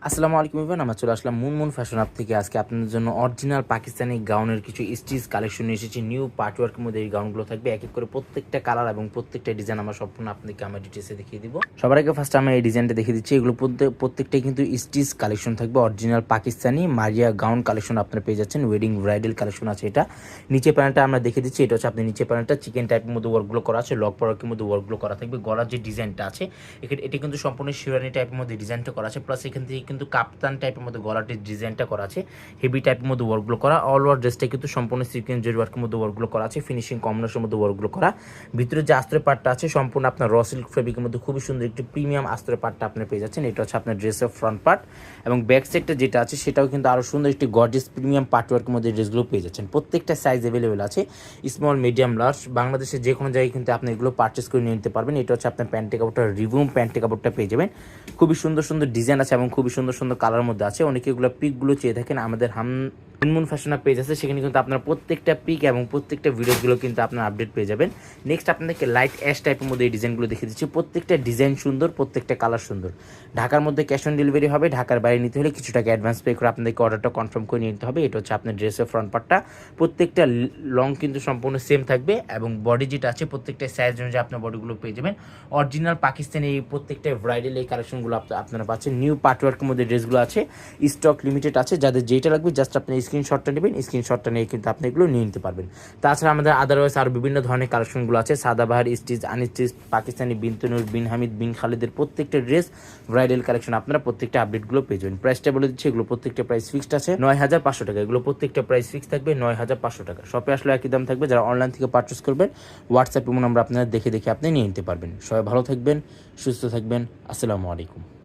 আসসালামু আলাইকুম ইভান, আমরা চলে আসলাম মুনমুন ফ্যাশন আপ থেকে। আজকে আপনাদের জন্য অরিজিনাল পাকিস্তানি গাউনের কিছু স্টিচ কালেকশন নিয়ে এসেছি। নিউ পার্টওয়ার্কের মধ্যে এই গাউনগুলো থাকবে, এক এক করে প্রত্যেকটা কালার এবং প্রত্যেকটা ডিজাইন আমরা সম্পূর্ণ আপনাদেরকে আমার ডিটেলসে দেখিয়ে দিব। সবার আগে ফার্স্ট আমরা এই ডিজাইনটা দেখিয়ে দিচ্ছি। এগুলো প্রত্যেকটাই কিন্তু স্টিচ কালেকশন থাকবে, অরিজিনাল পাকিস্তানি মারিয়া গাউন কালেকশন আপনারা পেয়ে যাচ্ছেন। ওয়েডিং ব্রাইডাল কালেকশন আছে এটা। নিচে প্যানেলটা আমরা দেখিয়ে দিচ্ছি, এটা হচ্ছে আপনি নিচে প্যানেলটা চিকেন টাইপের মধ্যে ওয়ার্কগুলো করা আছে, লক ওয়ার্কের মধ্যে ওয়ার্কগুলো করা থাকবে। গলার যে ডিজাইনটা আছে এটি কিন্তু সম্পূর্ণ শিরানি টাইপের মধ্যে ডিজাইনটা করা আছে, প্লাস এখান থেকে কিন্তু কাপ্তান টাইপের মধ্যে গলাটির ডিজাইনটা করা আছে, হেভি টাইপের মধ্যে ওয়ার্কগুলো করা। অল ওভার ড্রেসটা কিন্তু সম্পূর্ণ সিকোয়েন্স জরি ওয়ার্কের মধ্যে ওয়ার্কগুলো করা আছে, ফিনিশিং কম্বিনেশনের মধ্যে ওয়ার্কগুলো করা। ভিতরে যে আস্তরের পার্টটা আছে সম্পূর্ণ আপনার র সিল্ক ফেব্রিকের মধ্যে খুবই সুন্দর একটি প্রিমিয়াম আস্তরের পার্টটা আপনি পেয়ে যাচ্ছেন। এটা হচ্ছে আপনার ড্রেসের ফ্রন্ট পার্ট, এবং ব্যাক সাইডটা যেটা আছে সেটাও কিন্তু আরও সুন্দর একটি গর্জিয়াস প্রিমিয়াম পার্টওয়ার্কের মধ্যে ড্রেসগুলো পেয়ে যাচ্ছেন। প্রত্যেকটা সাইজ অ্যাভেলেবেল আছে, স্মল মিডিয়াম লার্জ। বাংলাদেশের যে কোনো জায়গায় কিন্তু আপনি এগুলো পারচেস করে নিয়ে নিতে পারবেন। এটা হচ্ছে আপনার প্যান্টের কাপড়টা রিভিউম প্যান্টের কাপড়টা পেয়ে যাবেন। খুবই সুন্দর সুন্দর ডিজাইন আছে এবং খুবই সুন্দর সুন্দর কালার মধ্যে আছে। অনেকে এগুলো পিকগুলো চেয়ে থাকেন, আমাদের মুনমুন ফ্যাশন পেজ আছে, সেখানে কিন্তু আপনার প্রত্যেকটা পিক এবং প্রত্যেকটা ভিডিওগুলো কিন্তু আপনার আপডেট পেয়ে যাবেন। নেক্সট আপনাদেরকে লাইট অ্যাশ টাইপের মধ্যে এই ডিজাইনগুলো দেখিয়ে দিচ্ছি। প্রত্যেকটা ডিজাইন সুন্দর, প্রত্যেকটা কালার সুন্দর। ঢাকার মধ্যে ক্যাশ অন ডেলিভারি হবে, ঢাকার বাইরে নিতে হলে কিছু টাকা অ্যাডভান্স পে করে আপনাদেরকে অর্ডারটা কনফার্ম করে নিতে হবে। এটা হচ্ছে আপনার ড্রেসের ফ্রন্ট পার্টটা। প্রত্যেকটা লং কিন্তু সম্পূর্ণ সেম থাকবে, এবং বডি যেটা আছে প্রত্যেকটা সাইজ অনুযায়ী আপনার বডিগুলো পেয়ে যাবেন। অরিজিনাল পাকিস্তানি এই প্রত্যেকটা ব্রাইডাল এই কালেকশনগুলো আপনারা পাচ্ছেন। নিউ পার্টওয়ার্কের মধ্যে ড্রেসগুলো আছে, স্টক লিমিটেড আছে। যাদের যেটা লাগবে জাস্ট আপনি স্ক্রিনশটটা নেবেন, স্ক্রিনশটটা নিয়ে কিন্তু আপনি এগুলো নিয়ে নিতে পারবেন। তাছাড়া আমাদের আদারওয়াইজ আরও বিভিন্ন ধরনের কালেকশনগুলো আছে, সাদাবাহার, স্টিচ, আনস্টিচ, পাকিস্তানি, বিন তনুর, বিন হামিদ, বিন খালিদের প্রত্যেকটা ড্রেস ব্রাইডাল কালেকশন আপনারা প্রত্যেকটা আপডেটগুলো পেয়ে যাবেন। প্রাইসটা বলে দিচ্ছি, এগুলো প্রত্যেকটা প্রাইস ফিক্সড আছে ৯,৫০০ টাকা। এগুলো প্রত্যেকটা প্রাইস ফিক্স থাকবে ৯,৫০০ টাকা। শপে আসলে একই দাম থাকবে। যারা অনলাইন থেকে পারচেস করবেন হোয়াটসঅ্যাপ নাম্বার আপনারা দেখে দেখে আপনি নিয়ে নিতে পারবেন। সবাই ভালো থাকবেন, সুস্থ থাকবেন। আসসালামু আলাইকুম।